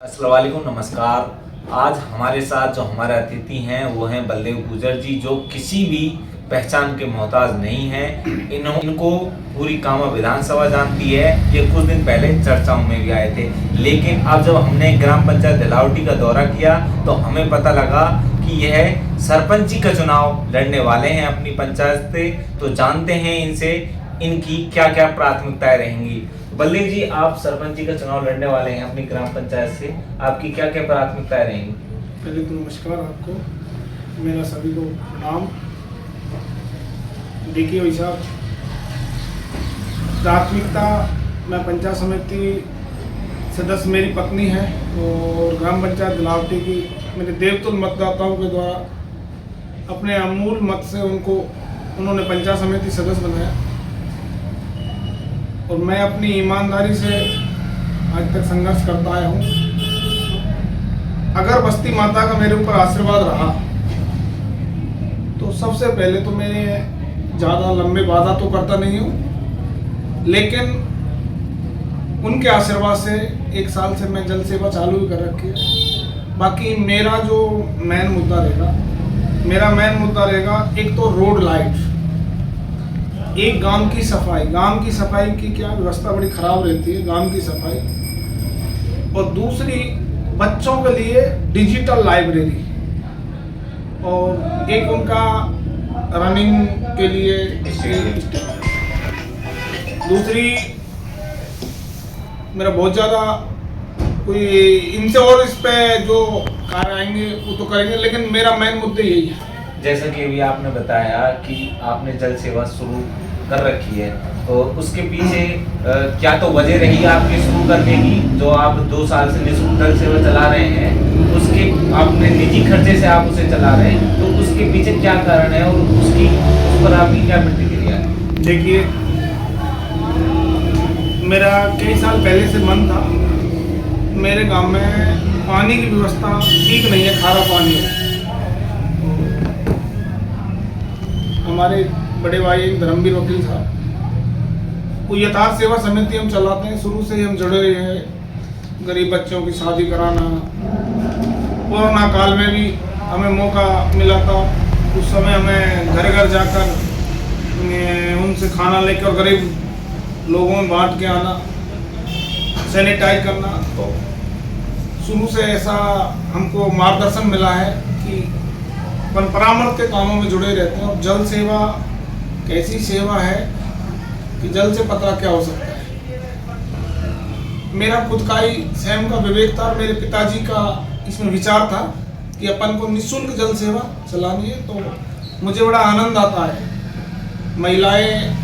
अस्सलाम वालेकुम, नमस्कार। आज हमारे साथ जो हमारे अतिथि हैं वो हैं बलदेव गुर्जर जी, जो किसी भी पहचान के मोहताज नहीं हैं। इनको पूरी कामा विधानसभा जानती है। ये कुछ दिन पहले चर्चाओं में भी आए थे, लेकिन अब जब हमने ग्राम पंचायत दिलावटी का दौरा किया तो हमें पता लगा कि यह सरपंची का चुनाव लड़ने वाले हैं अपनी पंचायत से। तो जानते हैं इनसे इनकी क्या क्या प्राथमिकताएं रहेंगी। बलदेव जी, आप सरपंची का चुनाव लड़ने वाले हैं अपनी ग्राम पंचायत से, आपकी क्या क्या प्राथमिकताएं रहेंगी? पहले तो नमस्कार आपको, मेरा सभी को प्रणाम। देखिए भाई साहब, प्राथमिकता, मैं पंचायत समिति सदस्य मेरी पत्नी है और ग्राम पंचायत दिलावटी की मेरे देवतुल्य मतदाताओं के द्वारा अपने अमूल मत से उन्होंने पंचायत समिति सदस्य बनाया और मैं अपनी ईमानदारी से आज तक संघर्ष करता आया हूँ। अगर बस्ती माता का मेरे ऊपर आशीर्वाद रहा तो सबसे पहले तो मैं ज़्यादा लंबे वादा तो करता नहीं हूँ, लेकिन उनके आशीर्वाद से 1 साल से मैं जल सेवा चालू भी कर रखी है। बाकी मेरा जो मेन मुद्दा रहेगा एक तो रोड लाइट, एक गांव की सफाई की क्या व्यवस्था बड़ी खराब रहती है, गांव की सफाई, और दूसरी बच्चों के लिए डिजिटल लाइब्रेरी, और एक उनका रनिंग के लिए दूसरी मेरा बहुत ज़्यादा कोई इनसे और इस पे जो कार्य आएंगे वो तो करेंगे, लेकिन मेरा मेन मुद्दा यही है। जैसा कि अभी आपने बताया कि आपने जल सेवा शुरू कर रखी है, तो उसके पीछे क्या तो वजह रही आपके शुरू करने की, जो आप 2 साल से निःशुल्क जल सेवा चला रहे हैं, उसके अपने निजी खर्चे से आप उसे चला रहे हैं, तो उसके पीछे क्या कारण है और उस पर आपकी क्या प्रतिक्रिया है? देखिए, मेरा कई साल पहले से मन था, मेरे गांव में पानी की व्यवस्था ठीक नहीं है, खारा पानी है। हमारे बड़े भाई एक धर्मवीर वकील साहब, वो यथार्थ सेवा समिति हम चलाते हैं, शुरू से ही हम जुड़े हुए हैं। गरीब बच्चों की शादी कराना, कोरोना काल में भी हमें मौका मिला था, उस समय हमें घर घर जाकर उनसे खाना लेकर गरीब लोगों में बांट के आना, सैनिटाइज करना। तो शुरू से ऐसा हमको मार्गदर्शन मिला है कि अपन परामर्श के कामों में जुड़े रहते हैं। और जल सेवा कैसी सेवा है कि जल से पता क्या हो सकता है। मेरा खुद का ही स्वयं का विवेक था, मेरे पिताजी का इसमें विचार था कि अपन को निःशुल्क जल सेवा चलानी है, तो मुझे बड़ा आनंद आता है। महिलाएं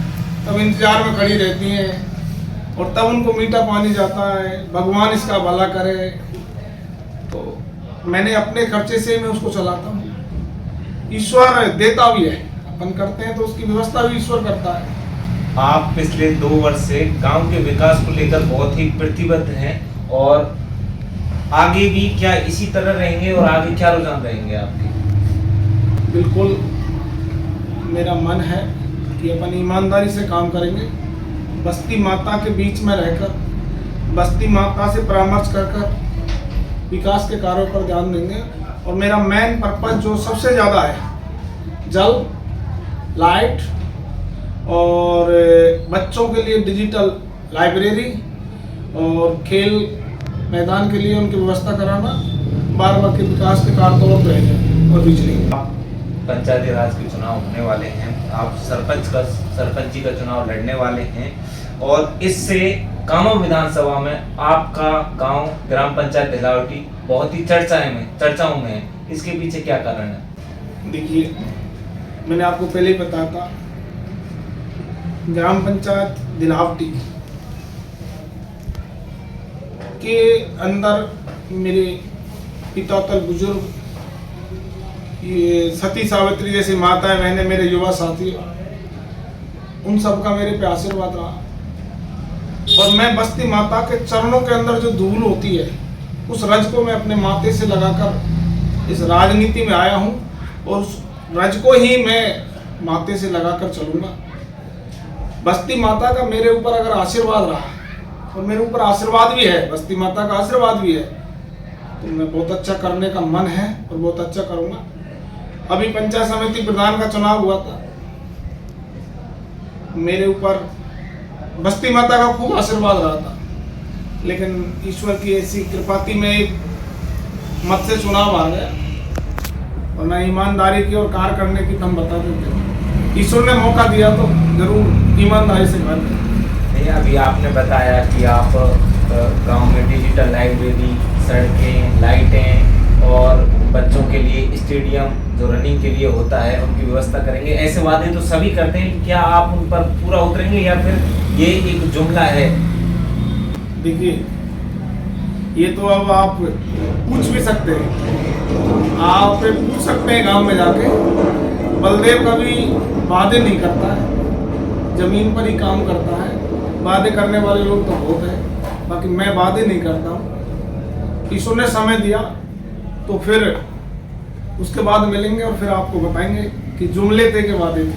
तब इंतजार में खड़ी रहती हैं और तब उनको मीठा पानी जाता है, भगवान इसका भला करे। तो मैंने अपने खर्चे से मैं उसको चलाता हूँ। ईश्वर देता भी है, अपन करते हैं तो उसकी व्यवस्था भी ईश्वर करता है। आप पिछले 2 वर्ष से गांव के विकास को लेकर बहुत ही प्रतिबद्ध हैं, और आगे भी क्या इसी तरह रहेंगे और आगे क्या रुझान रहेंगे आपके? बिल्कुल, मेरा मन है कि अपन ईमानदारी से काम करेंगे, बस्ती माता के बीच में रहकर, बस्ती माता से परामर्श कर विकास के कार्यों पर ध्यान देंगे। और मेरा मेन पर्पज जो सबसे ज़्यादा है, जल, लाइट और बच्चों के लिए डिजिटल लाइब्रेरी और खेल मैदान के लिए उनकी व्यवस्था कराना, बार-बार के विकास के कार्य तो रहेंगे। और बिजली, पंचायती राज के चुनाव होने वाले हैं, आप सरपंची का चुनाव लड़ने वाले हैं, और इससे कामा विधानसभा में आपका गांव ग्राम पंचायत दिलावटी बहुत ही चर्चाओं में है। इसके पीछे क्या कारण है? देखिए, मैंने आपको पहले ही बताया था, ग्राम पंचायत दिलावटी के अंदर मेरे पितातल बुजुर्ग, ये सती सावित्री जैसी माताएं बहनें, मेरे युवा साथी, उन सब का मेरे पे आशीर्वाद रहा। और मैं बस्ती माता के चरणों के अंदर जो धूल होती है, उस रज को मैं अपने माथे से लगाकर इस राजनीति में आया हूँ, और उस रज को ही मैं माथे से लगाकर चलूँगा। बस्ती माता का मेरे ऊपर अगर आशीर्वाद रहा, और मेरे ऊपर आशीर्वाद भी है, बस्ती माता का आशीर्वाद भी है, तो मैं बहुत अच्छा करने का मन है और बहुत अच्छा करूँगा। अभी पंचायत समिति प्रधान का चुनाव हुआ था, मेरे ऊपर बस्ती माता का खूब आशीर्वाद रहा था, लेकिन ईश्वर की ऐसी कृपा थी, मैं एक मत से चुनाव आ गया और मैं ईमानदारी की और कार्य करने की हम बता देते। ईश्वर ने मौका दिया तो जरूर ईमानदारी से कार्य करें। नहीं, अभी आपने बताया कि आप गांव में डिजिटल लाइब्रेरी, सड़कें, लाइटें और बच्चों के लिए स्टेडियम जो रनिंग के लिए होता है उनकी व्यवस्था करेंगे। ऐसे वादे तो सभी करते हैं, क्या आप उन पर पूरा उतरेंगे या फिर ये एक जुमला है? देखिए, ये तो अब आप पूछ भी सकते हैं, आप पूछ सकते हैं गांव में जाके। बलदेव कभी वादे नहीं करता है, जमीन पर ही काम करता है। वादे करने वाले लोग तो बहुत हैं, बाकी मैं वादे नहीं करता हूँ। ईश्वर ने समय दिया तो फिर उसके बाद मिलेंगे और फिर आपको बताएंगे कि जुमले थे कि वादे थे।